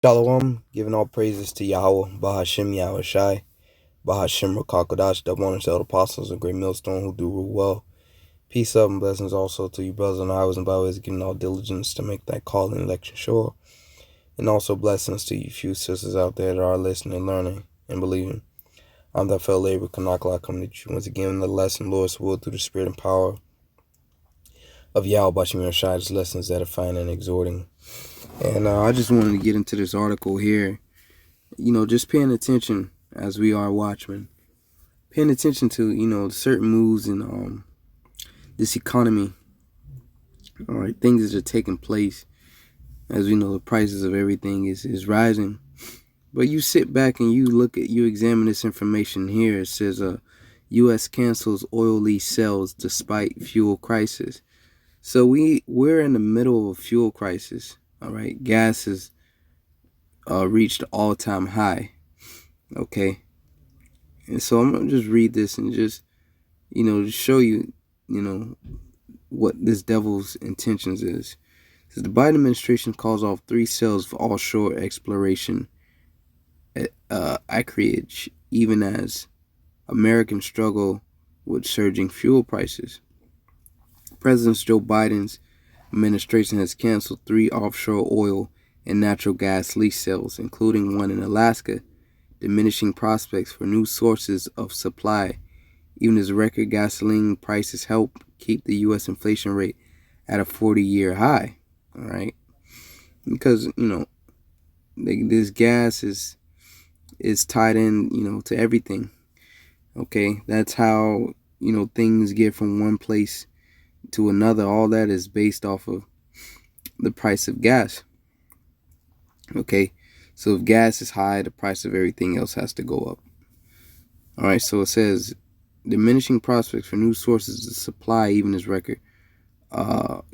Shalom, giving all praises to Yahweh, Bahashem Yahweh Shai, Bahashem Rakakodash, double honors to all the apostles and great millstone who do rule well. Peace, love, and blessings also to you, brothers and highways and byways, giving all diligence to make that call and election sure. And also blessings to you few sisters out there that are listening, learning, and believing. I'm that fellow labor, Kanakla, coming to you once again in the lesson, Lord's will, through the spirit and power of Yahweh, Bahashem Yahweh Shai, lessons that are fine and exhorting. And I just wanted to get into this article here. Just paying attention as we are watchmen, paying attention to, certain moves in this economy, all right, things that are taking place. As we know, the prices of everything is rising. But you sit back and you examine this information here. It says U.S. cancels oil lease sales despite fuel crisis. So we're in the middle of a fuel crisis, all right? Gas has reached all-time high. Okay, and so I'm gonna just read this and just show you what this devil's intentions is. It says the Biden administration calls off 3 sales for offshore exploration acreage, even as Americans struggle with surging fuel prices. President Joe Biden's administration has canceled 3 offshore oil and natural gas lease sales, including one in Alaska, diminishing prospects for new sources of supply, even as record gasoline prices help keep the U.S. inflation rate at a 40-year high. All right, because this gas is tied in to everything. Okay, that's how things get from one place to another. All that is based off of the price of gas. Okay. So if gas is high, the price of everything else has to go up. All right, so it says diminishing prospects for new sources of supply, even as record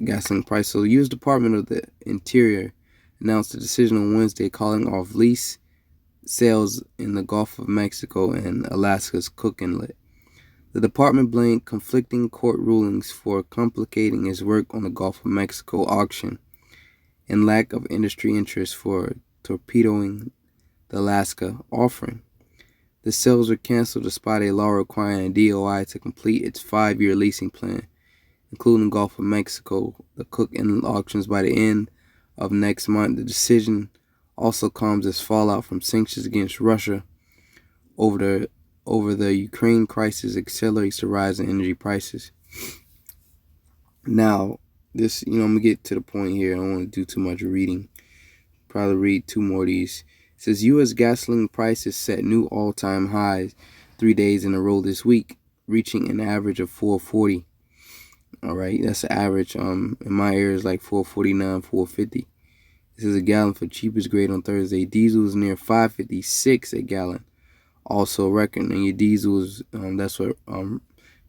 gasoline price. So the U.S. Department of the Interior announced a decision on Wednesday calling off lease sales in the Gulf of Mexico and Alaska's Cook Inlet. The department blamed conflicting court rulings for complicating its work on the Gulf of Mexico auction and lack of industry interest for torpedoing the Alaska offering. The sales were canceled despite a law requiring a DOI to complete its 5-year leasing plan, including Gulf of Mexico, the Cook Inlet auctions by the end of next month. The decision also comes as fallout from sanctions against Russia over the Ukraine crisis accelerates the rise in energy prices. Now, this, I'm going to get to the point here. I don't want to do too much reading. Probably read 2 more of these. It says U.S. gasoline prices set new all-time highs 3 days in a row this week, reaching an average of $4.40. All right, that's the average. In my area is like $4.49, $4.50. This is a gallon for cheapest grade on Thursday. Diesel is near $5.56 a gallon. Also a record. And your diesel is that's what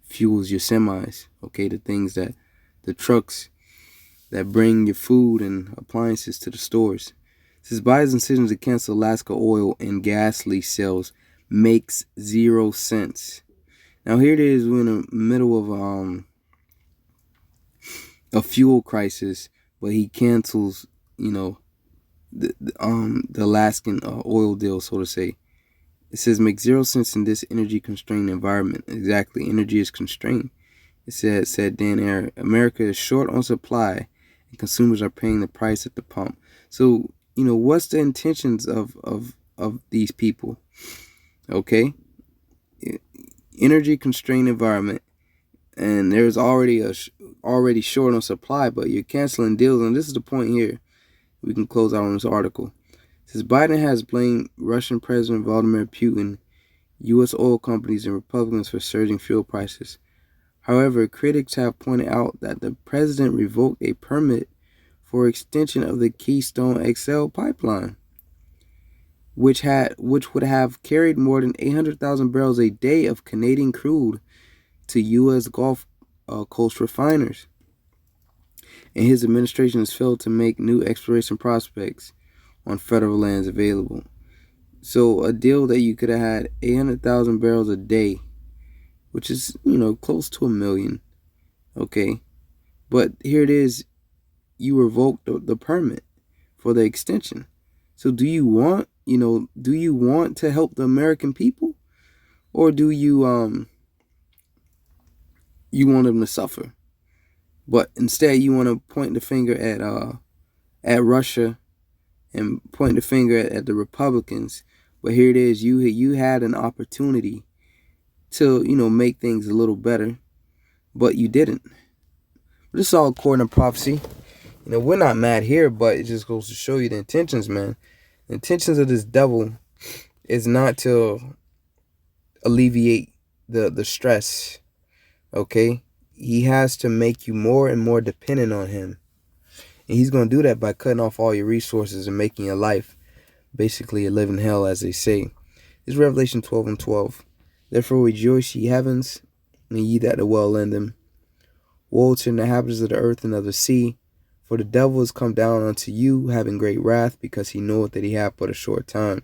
fuels your semis. Okay, the things that the trucks that bring your food and appliances to the stores. Since Biden's decision to cancel Alaska oil and gas lease sales makes 0 sense. Now here it is, we're in the middle of a fuel crisis, but he cancels, the Alaskan oil deal, so to say. It says makes 0 sense in this energy constrained environment. Exactly, energy is constrained. It said Dan Air, America is short on supply and consumers are paying the price at the pump. So, what's the intentions of these people? Okay, energy constrained environment, and there's already short on supply, but you're canceling deals. And this is the point here. We can close out on this article. It says Biden has blamed Russian President Vladimir Putin, U.S. oil companies, and Republicans for surging fuel prices. However, critics have pointed out that the president revoked a permit for extension of the Keystone XL pipeline, which would have carried more than 800,000 barrels a day of Canadian crude to U.S. Gulf Coast refiners. And his administration has failed to make new exploration prospects on federal lands available. So a deal that you could have had 800,000 barrels a day, which is, close to 1 million. Okay. But here it is. You revoked the permit for the extension. So do you want, do you want to help the American people, or do you want them to suffer? But instead you want to point the finger at Russia and point the finger at the Republicans. But here it is, you had an opportunity to, make things a little better, but you didn't. But this is all according to prophecy. We're not mad here, but it just goes to show you the intentions, man. The intentions of this devil is not to alleviate the stress, okay? He has to make you more and more dependent on him. And he's going to do that by cutting off all your resources and making your life basically a living hell, as they say. This is Revelation 12:12. Therefore rejoice, ye heavens, and ye that dwell in them. Woe to the inhabitants of the earth and of the sea, for the devil is come down unto you, having great wrath, because he knoweth that he hath but a short time.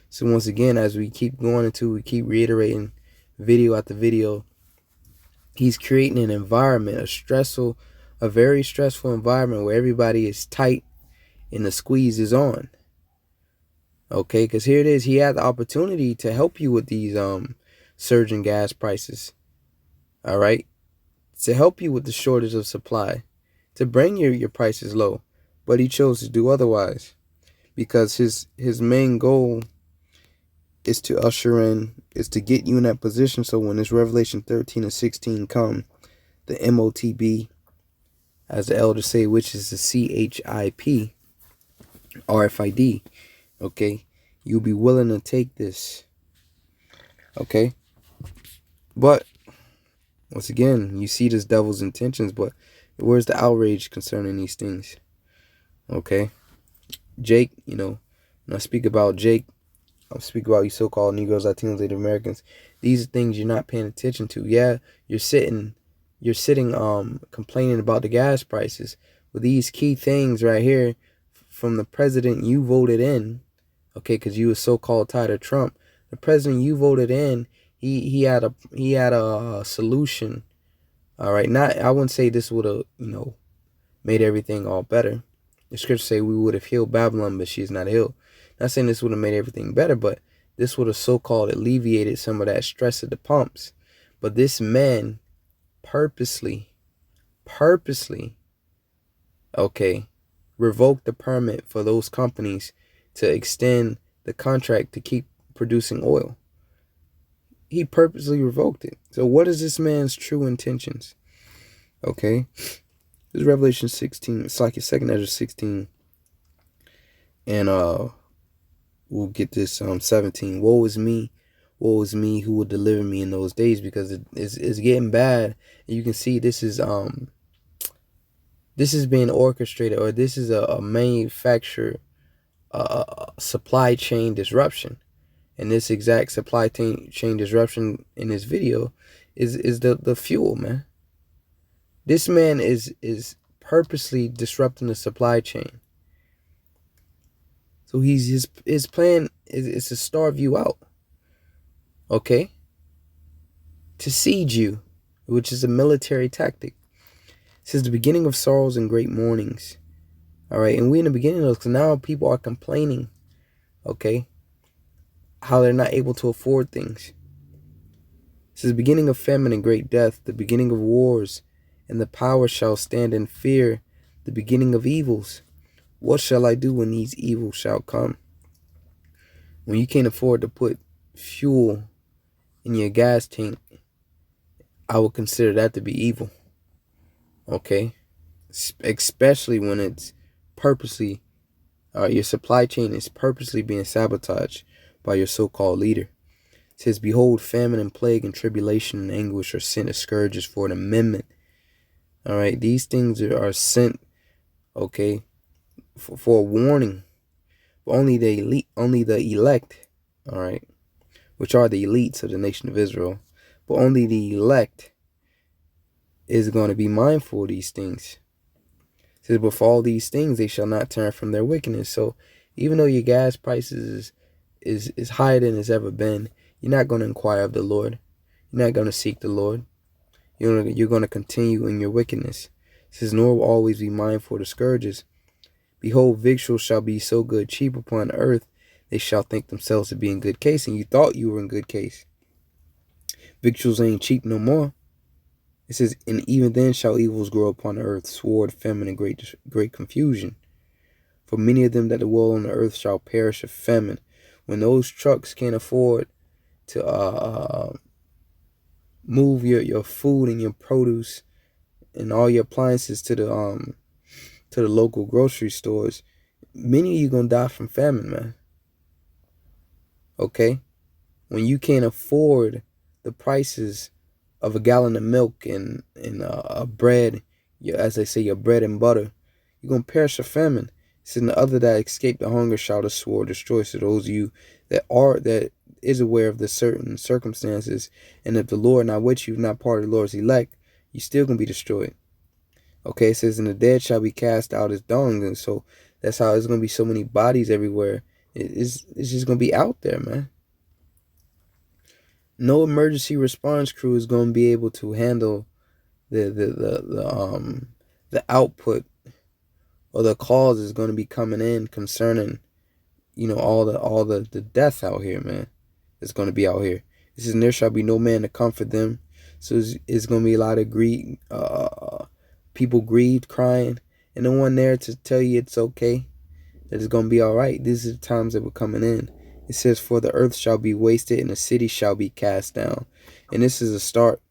So once again, as we keep going into, we keep reiterating video after video, he's creating an environment, a very stressful environment where everybody is tight and the squeeze is on. Okay, because here it is, he had the opportunity to help you with these surging gas prices. All right, to help you with the shortage of supply, to bring your prices low, but he chose to do otherwise, because his main goal is to is to get you in that position. So when this Revelation 13 and 16 come, the MOTB, as the elders say, which is the CHIP, RFID, okay, you'll be willing to take this, okay? But once again, you see this devil's intentions, but where's the outrage concerning these things? Okay, Jake, when I speak about Jake, I'm speaking about you so-called Negroes, Latinos, Native Americans. These are things you're not paying attention to. Yeah, you're sitting complaining about the gas prices, but these key things right here from the president you voted in, okay, because you were so-called tired of Trump. The president you voted in, he had a solution. All right, I wouldn't say this would have made everything all better. The scriptures say we would have healed Babylon, but she is not healed. Not saying this would have made everything better, but this would have so-called alleviated some of that stress at the pumps. But this man purposely, okay, revoked the permit for those companies to extend the contract to keep producing oil. He purposely revoked it. So what is this man's true intentions? Okay, this is Revelation 16. It's like your 2 Ezra 16, and we'll get this 17. Woe is me who will deliver me in those days, because it's getting bad. And you can see this is being orchestrated, or this is a manufacturer supply chain disruption. And this exact supply chain disruption in this video is the fuel, man. This man is purposely disrupting the supply chain. So his plan is to starve you out, okay? To siege you, which is a military tactic. It says the beginning of sorrows and great mournings. All right, and we in the beginning of those, because now people are complaining, okay, how they're not able to afford things. It says the beginning of famine and great death, the beginning of wars, and the power shall stand in fear, the beginning of evils. What shall I do when these evils shall come? When you can't afford to put fuel in your gas tank, I would consider that to be evil. Okay? Especially when it's purposely, your supply chain is purposely being sabotaged by your so-called leader. It says, behold, famine and plague and tribulation and anguish are sent as scourges for an amendment. All right? These things are sent, okay, for a warning. But only the elect, all right, which are the elites of the nation of Israel, but only the elect is going to be mindful of these things. It says, but for all these things they shall not turn from their wickedness. So even though your gas prices is higher than it's ever been, you're not going to inquire of the Lord. You're not going to seek the Lord. You're going to continue in your wickedness. It says, nor will always be mindful of the scourges, Behold, victuals shall be so good, cheap upon earth, they shall think themselves to be in good case. And you thought you were in good case. Victuals ain't cheap no more. It says, and even then shall evils grow upon the earth, sword, famine, and great confusion. For many of them that dwell on the earth shall perish of famine. When those trucks can't afford to move your food and your produce and all your appliances to the local grocery stores, many of you gonna die from famine, man. Okay? When you can't afford the prices of a gallon of milk and a bread, as they say, your bread and butter, you're gonna perish of famine. It's in the other that escape the hunger shall the sword destroy. So those of you that is aware of the certain circumstances, and if the Lord not with you, not part of the Lord's elect, you still gonna be destroyed. Okay, it says, and the dead shall be cast out as dung, and so that's how there's gonna be so many bodies everywhere. It's just gonna be out there, man. No emergency response crew is gonna be able to handle the output or the calls is gonna be coming in concerning, all the death out here, man. It's gonna be out here. It says, and there shall be no man to comfort them. So it's gonna be a lot of people grieved, crying, and no one there to tell you it's okay, that it's gonna be all right. These are the times that we're coming in. It says, for the earth shall be wasted and the city shall be cast down. And this is a start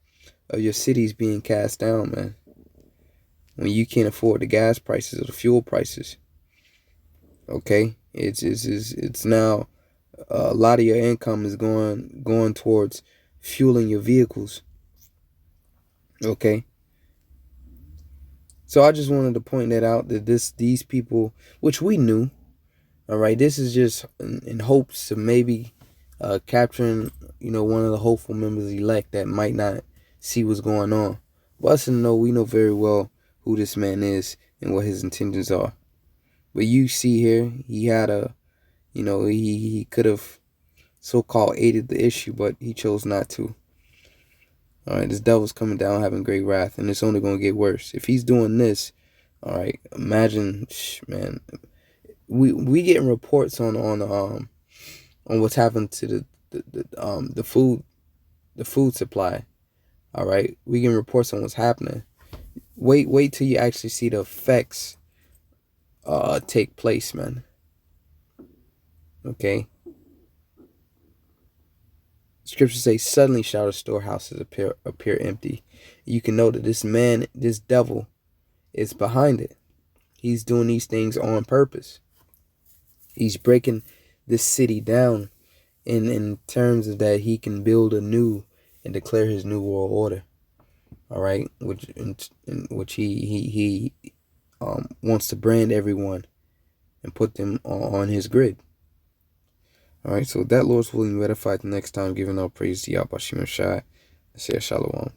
of your cities being cast down, man. When you can't afford the gas prices or the fuel prices. Okay? It's now a lot of your income is going towards fueling your vehicles. Okay? So I just wanted to point that out, that these people, which we knew, all right, this is just in hopes of maybe capturing, one of the hopeful members elect that might not see what's going on. But us and we know very well who this man is and what his intentions are. But you see here, he had he could have so-called aided the issue, but he chose not to. All right, this devil's coming down having great wrath, and it's only going to get worse. If he's doing this, all right, imagine, man, we getting reports on what's happened to the food supply. All right, we getting reports on what's happening. Wait till you actually see the effects take place, man. Okay. Scriptures say, suddenly shall the storehouses appear empty. You can know that this man, this devil, is behind it. He's doing these things on purpose. He's breaking this city down in terms of that he can build anew and declare his new world order. All right, which he wants to brand everyone and put them on his grid. All right, so that Lord's willing, we edify the next time, giving all praise to Yahweh Shai. I say Shalom.